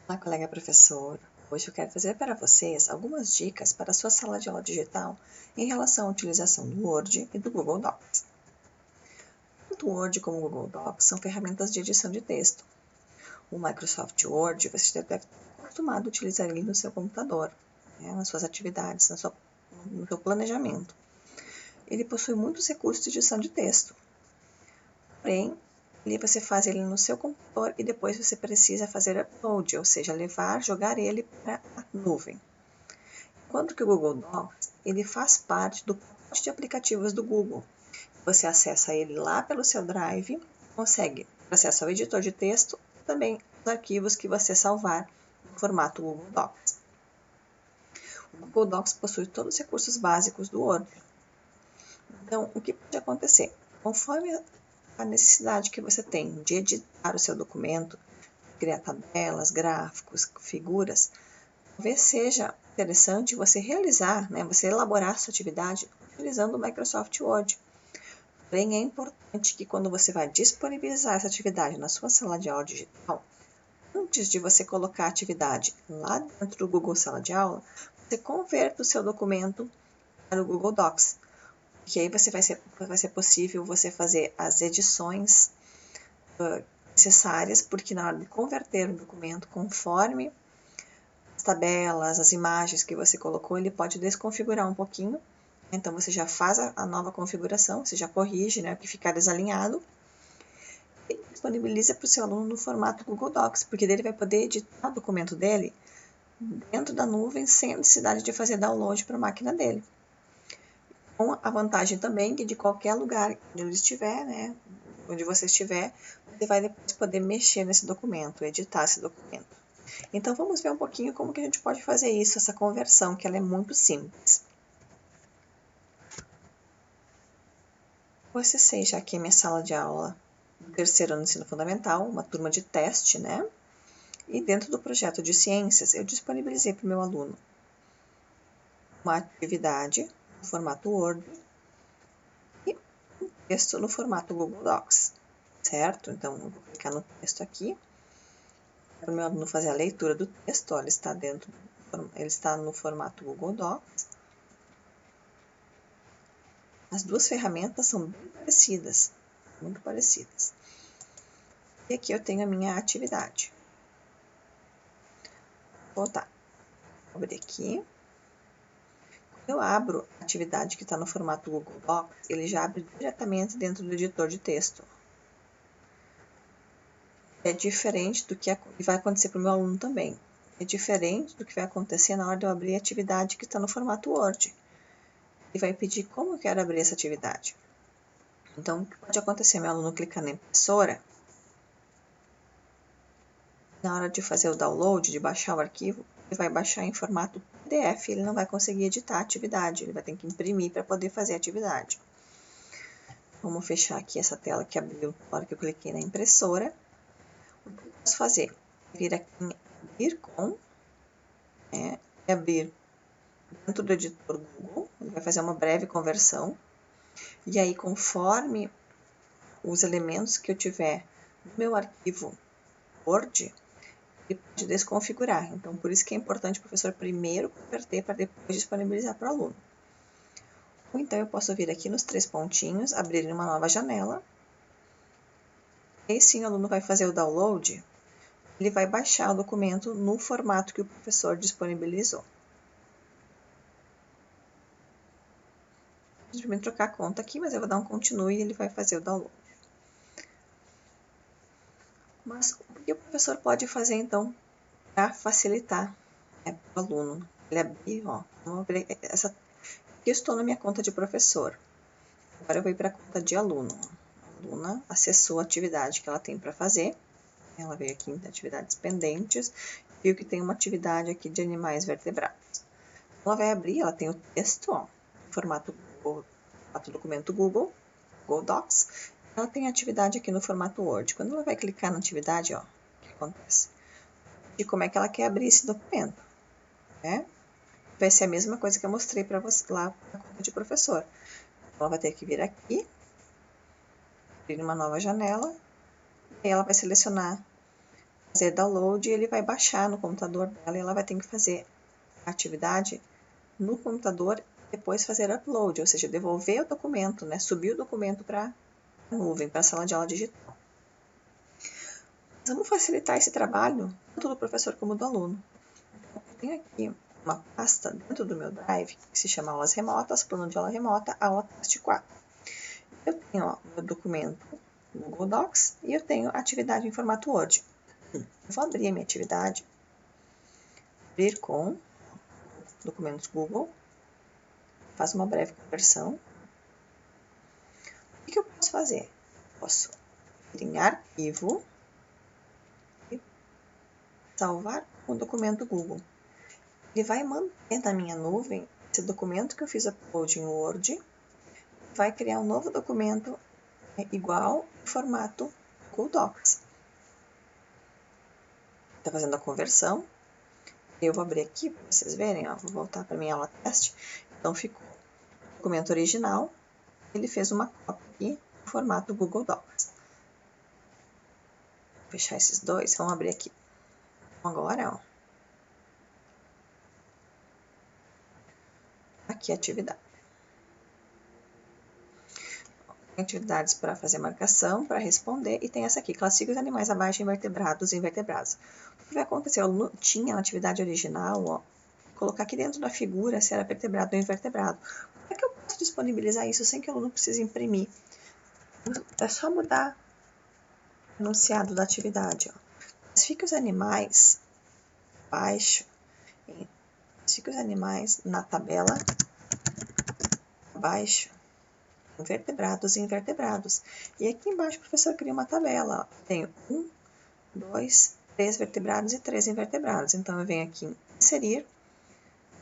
Olá, colega professor. Hoje eu quero trazer para vocês algumas dicas para a sua sala de aula digital em relação à utilização do Word e do Google Docs. Tanto o Word como o Google Docs são ferramentas de edição de texto. O Microsoft Word você já deve estar acostumado a utilizar ele no seu computador, nas suas atividades, no seu planejamento. Ele possui muitos recursos de edição de texto. Porém, você faz ele no seu computador e depois você precisa fazer upload, ou seja, jogar ele para a nuvem. Enquanto que o Google Docs, ele faz parte do pacote de aplicativos do Google. Você acessa ele lá pelo seu Drive, consegue ter acesso ao editor de texto e também os arquivos que você salvar no formato Google Docs. O Google Docs possui todos os recursos básicos do Word. Então, o que pode acontecer? Conforme a necessidade que você tem de editar o seu documento, criar tabelas, gráficos, figuras, talvez seja interessante você realizar, você elaborar sua atividade utilizando o Microsoft Word. Porém, é importante que quando você vai disponibilizar essa atividade na sua sala de aula digital, antes de você colocar a atividade lá dentro do Google Sala de Aula, você converta o seu documento para o Google Docs. Que aí vai ser possível você fazer as edições necessárias, porque na hora de converter o documento conforme as tabelas, as imagens que você colocou, ele pode desconfigurar um pouquinho. Então, você já faz a nova configuração, você já corrige, o que ficar desalinhado, e disponibiliza para o seu aluno no formato Google Docs, porque ele vai poder editar o documento dele dentro da nuvem, sem a necessidade de fazer download para a máquina dele. Com a vantagem também que de qualquer lugar onde ele estiver, onde você estiver, você vai depois poder mexer nesse documento, editar esse documento. Então, vamos ver um pouquinho como que a gente pode fazer isso, essa conversão, que ela é muito simples. Vou acessei já aqui a minha sala de aula do terceiro ano do ensino fundamental, uma turma de teste, E dentro do projeto de ciências, eu disponibilizei para o meu aluno uma atividade no formato Word e um texto no formato Google Docs, certo? Então, eu vou clicar no texto aqui, para o meu aluno fazer a leitura do texto, ele está no formato Google Docs. As duas ferramentas são bem parecidas, muito parecidas. E aqui eu tenho a minha atividade. Vou voltar. Vou abrir aqui. Quando eu abro a atividade que está no formato Google Docs, ele já abre diretamente dentro do editor de texto. É diferente do que vai acontecer para o meu aluno também. É diferente do que vai acontecer na hora de eu abrir a atividade que está no formato Word. Ele vai pedir como eu quero abrir essa atividade. Então, o que pode acontecer? Meu aluno clicar na impressora, na hora de fazer o download, de baixar o arquivo, ele vai baixar em formato PDF, ele não vai conseguir editar a atividade, ele vai ter que imprimir para poder fazer a atividade. Vamos fechar aqui essa tela que abriu na hora que eu cliquei na impressora. O que eu posso fazer? Vir aqui em abrir com, e abrir dentro do editor Google, ele vai fazer uma breve conversão, e aí conforme os elementos que eu tiver no meu arquivo Word, ele pode desconfigurar. Então, por isso que é importante o professor primeiro converter para depois disponibilizar para o aluno. Ou então, eu posso vir aqui nos três pontinhos, abrir uma nova janela. E aí sim, o aluno vai fazer o download, ele vai baixar o documento no formato que o professor disponibilizou. Simplesmente trocar a conta aqui, mas eu vou dar um continue e ele vai fazer o download. Mas o que o professor pode fazer, então, para facilitar para o aluno? Ele abrir, vamos abrir essa. Aqui eu estou na minha conta de professor. Agora eu vou ir para a conta de aluno. A aluna acessou a atividade que ela tem para fazer. Ela veio aqui em atividades pendentes, viu que tem uma atividade aqui de animais vertebrados. Ela vai abrir, ela tem o texto, em formato documento Google Docs. Ela tem a atividade aqui no formato Word. Quando ela vai clicar na atividade, o que acontece? E como é que ela quer abrir esse documento, Vai ser a mesma coisa que eu mostrei para você lá na conta de professor. Ela vai ter que vir aqui, abrir uma nova janela, e ela vai selecionar fazer download, ele vai baixar no computador dela e ela vai ter que fazer a atividade no computador e depois fazer upload, ou seja, devolver o documento, né? Subir o documento para a nuvem, para a sala de aula digital. Vamos facilitar esse trabalho, tanto do professor como do aluno. Eu tenho aqui uma pasta dentro do meu Drive que se chama Aulas Remotas, Plano de Aula Remota, Aula Teste 4. Eu tenho o meu documento no Google Docs e eu tenho a atividade em formato Word. Eu vou abrir a minha atividade, abrir com documentos Google, faço uma breve conversão. O que eu posso fazer? Posso ir em arquivo e salvar o documento Google. Ele vai manter na minha nuvem esse documento que eu fiz upload em Word, vai criar um novo documento igual em formato Google Docs. Está fazendo a conversão. Eu vou abrir aqui para vocês verem, ó, vou voltar para minha aula teste. Então ficou o documento original, ele fez uma cópia aqui em formato Google Docs. Vou fechar esses dois, vamos abrir aqui. Então, agora, ó, aqui a atividade. Tem atividades para fazer marcação, para responder, e tem essa aqui, classifica os animais abaixo, invertebrados e invertebrados. O que vai acontecer? O aluno tinha na atividade original, ó, colocar aqui dentro da figura se era vertebrado ou invertebrado. Como é que eu posso disponibilizar isso sem que o aluno precise imprimir? É só mudar o enunciado da atividade. Ó. Classifique os animais abaixo, classifique os animais na tabela abaixo, vertebrados e invertebrados. E aqui embaixo o professor cria uma tabela. Ó. Tenho 1, 2, 3 vertebrados e 3 invertebrados. Então, eu venho aqui em inserir,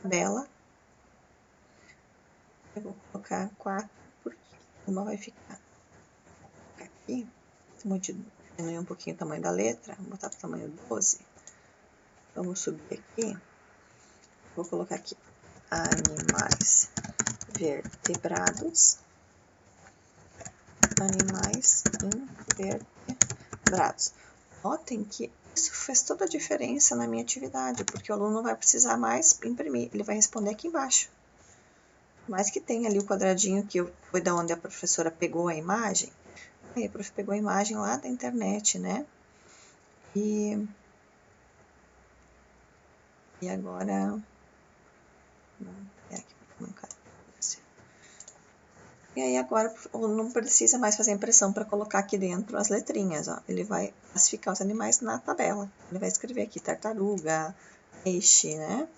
tabela. Eu vou colocar 4, porque uma vai ficar aqui. Vou diminuir um pouquinho o tamanho da letra, vou botar para o tamanho 12. Vamos subir aqui. Vou colocar aqui animais vertebrados. Animais invertebrados. Notem que isso fez toda a diferença na minha atividade, porque o aluno não vai precisar mais imprimir, ele vai responder aqui embaixo. Mas que tem ali o quadradinho que foi da onde a professora pegou a imagem. Aí a prof pegou a imagem lá da internet, né? E agora... E aí agora não precisa mais fazer impressão para colocar aqui dentro as letrinhas, ó. Ele vai classificar os animais na tabela. Ele vai escrever aqui tartaruga, peixe, né?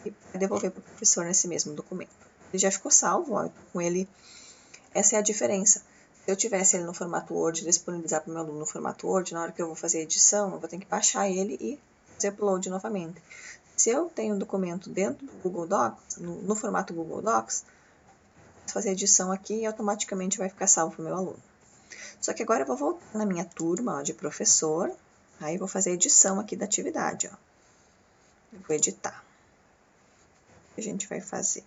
E vai devolver para o professor nesse mesmo documento. Ele já ficou salvo, ó, com ele. Essa é a diferença. Se eu tivesse ele no formato Word, disponibilizar para o meu aluno no formato Word, na hora que eu vou fazer a edição, eu vou ter que baixar ele e fazer upload novamente. Se eu tenho um documento dentro do Google Docs, no formato Google Docs, fazer a edição aqui e automaticamente vai ficar salvo para o meu aluno. Só que agora eu vou voltar na minha turma, ó, de professor, aí vou fazer a edição aqui da atividade, ó. Eu vou editar. O que a gente vai fazer?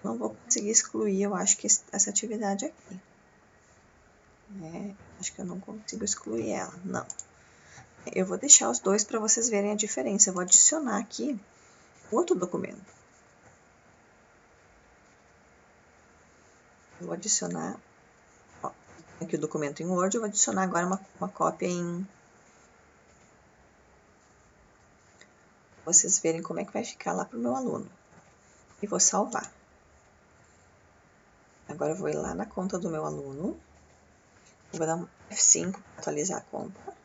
Não vou conseguir excluir, eu acho que essa atividade aqui. Acho que eu não consigo excluir ela, não. Eu vou deixar os dois para vocês verem a diferença. Eu vou adicionar aqui outro documento. Eu vou adicionar, ó, aqui o documento em Word, eu vou adicionar agora uma cópia em... Vocês verem como é que vai ficar lá para o meu aluno. E vou salvar. Agora eu vou ir lá na conta do meu aluno. Vou dar um F5 para atualizar a conta.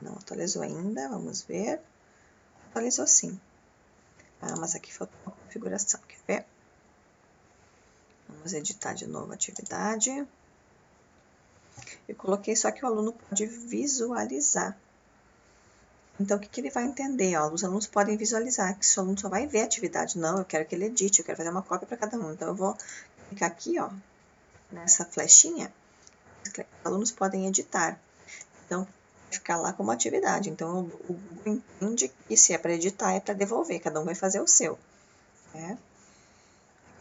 Não atualizou ainda, vamos ver. Atualizou sim. Ah, mas aqui faltou uma configuração, quer ver? Vamos editar de novo a atividade. Eu coloquei só que o aluno pode visualizar. Então, o que ele vai entender? Ó, os alunos podem visualizar, que se o aluno só vai ver a atividade. Não, eu quero que ele edite, eu quero fazer uma cópia para cada um. Então, eu vou clicar aqui, ó, nessa flechinha. Os alunos podem editar. Então, vai ficar lá como atividade. Então, o Google entende que se é para editar, é para devolver. Cada um vai fazer o seu. Né?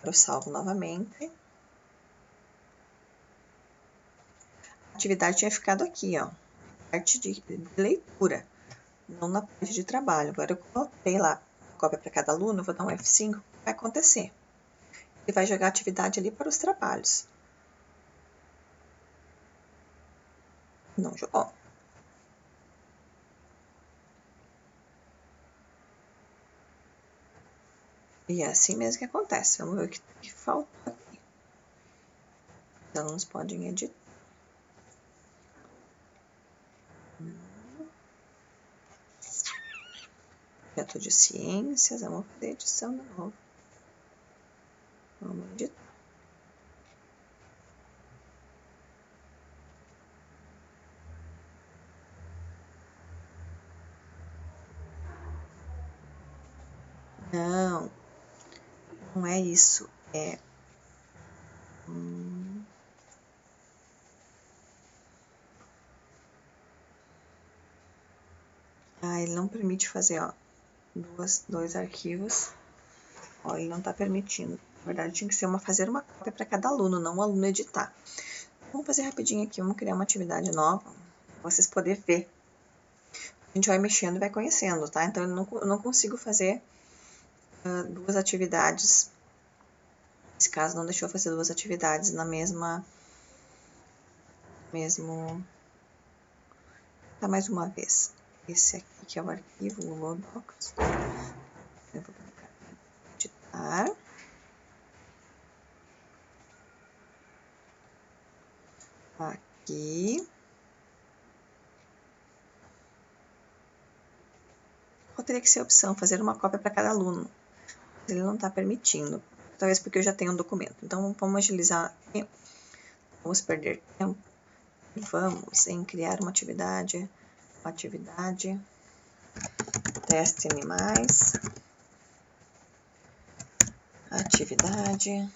Eu salvo novamente. A atividade tinha ficado aqui, ó, parte de leitura, não na parte de trabalho. Agora eu coloquei lá, cópia para cada aluno, eu vou dar um F5, o que vai acontecer? Ele vai jogar a atividade ali para os trabalhos. Não jogou. E é assim mesmo que acontece. Vamos ver o que falta aqui. Os alunos podem editar. Projeto de ciências, vamos fazer edição de novo. Vamos editar. Não, não é isso. É... ele não permite fazer, ó, dois arquivos. Ó, ele não está permitindo. Na verdade, tinha que ser fazer uma cópia para cada aluno, não o aluno editar. Vamos fazer rapidinho aqui, vamos criar uma atividade nova, para vocês poderem ver. A gente vai mexendo e vai conhecendo, tá? Então, eu não consigo fazer duas atividades. Nesse caso, não deixou fazer duas atividades na mesmo... Tá, mais uma vez. Esse aqui que é o arquivo Google Docs. Eu vou clicar em editar. Aqui. Ou teria que ser a opção, fazer uma cópia para cada aluno. Ele não está permitindo. Talvez porque eu já tenho um documento. Então, vamos agilizar aqui. Vamos perder tempo. Vamos em criar uma atividade. Teste animais. Atividade.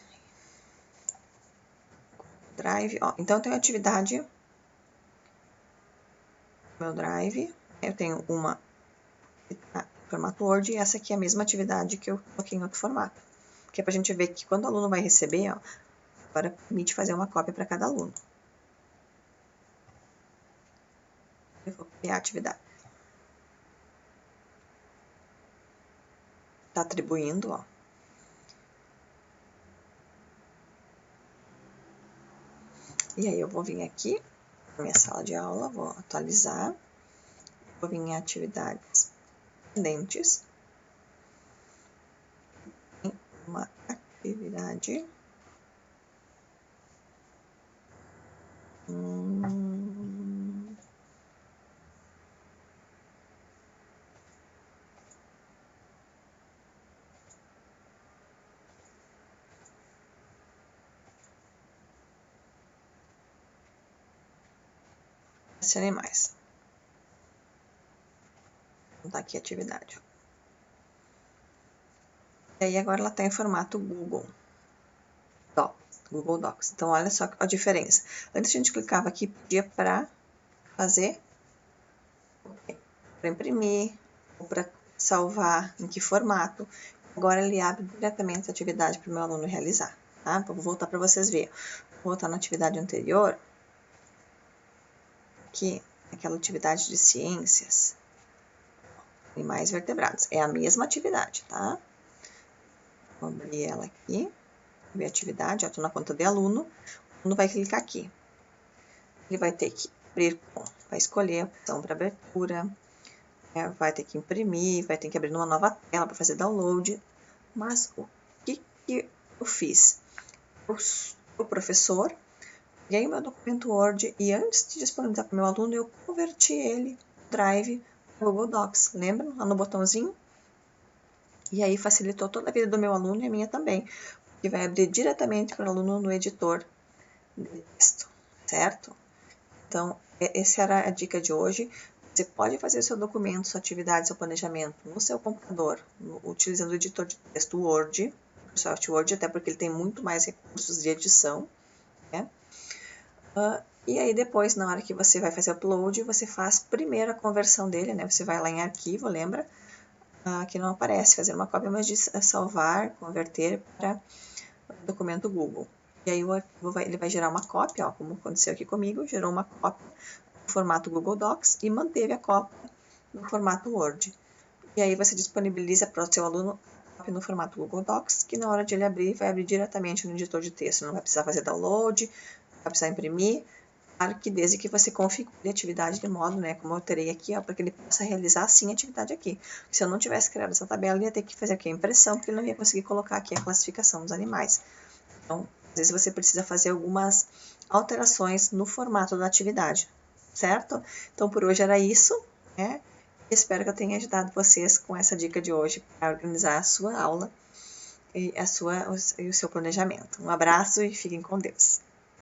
Drive. Ó, então, eu tenho atividade. Meu Drive. Eu tenho uma formato Word e essa aqui é a mesma atividade que eu coloquei em outro formato. Que é pra gente ver que quando o aluno vai receber, ó, agora permite fazer uma cópia para cada aluno. Eu vou criar a atividade. Tá atribuindo, ó. E aí eu vou vir aqui na minha sala de aula, vou atualizar. Vou vir em atividades pendentes. Em uma atividade. Animais. Vou dar aqui a atividade. E aí agora ela está em formato Google Docs. Então, olha só a diferença. Antes a gente clicava aqui, pedia para fazer, para imprimir, ou para salvar, em que formato. Agora ele abre diretamente a atividade para o meu aluno realizar. Tá? Vou voltar para vocês verem. Vou voltar na atividade anterior, aqui, aquela atividade de ciências, animais vertebrados. É a mesma atividade, tá? Vou abrir ela aqui, ver a atividade, estou na conta de aluno, o aluno vai clicar aqui. Ele vai ter que abrir, vai escolher a opção para abertura, vai ter que imprimir, vai ter que abrir numa nova tela para fazer download. Mas o que eu fiz? O professor, peguei o meu documento Word e antes de disponibilizar para o meu aluno, eu converti ele no Drive no Google Docs. Lembra? Lá no botãozinho. E aí facilitou toda a vida do meu aluno e a minha também, que vai abrir diretamente para o aluno no editor de texto, certo? Então, essa era a dica de hoje. Você pode fazer seu documento, sua atividade, seu planejamento no seu computador, utilizando o editor de texto Word, Microsoft Word, até porque ele tem muito mais recursos de edição, né? E aí depois, na hora que você vai fazer o upload, você faz primeiro a conversão dele, né? Você vai lá em arquivo, lembra? Aqui não aparece fazer uma cópia, mas diz salvar, converter para documento Google. E aí o arquivo ele vai gerar uma cópia, ó, como aconteceu aqui comigo, gerou uma cópia no formato Google Docs e manteve a cópia no formato Word. E aí você disponibiliza para o seu aluno a cópia no formato Google Docs, que na hora de ele abrir, vai abrir diretamente no editor de texto. Não vai precisar fazer download, não vai precisar imprimir. Claro que desde que você configure a atividade de modo, né, como eu terei aqui, ó, para que ele possa realizar sim a atividade aqui. Se eu não tivesse criado essa tabela, ele ia ter que fazer aqui a impressão, porque ele não ia conseguir colocar aqui a classificação dos animais. Então, às vezes você precisa fazer algumas alterações no formato da atividade, certo? Então, por hoje era isso, né? Espero que eu tenha ajudado vocês com essa dica de hoje para organizar a sua aula e o seu planejamento. Um abraço e fiquem com Deus.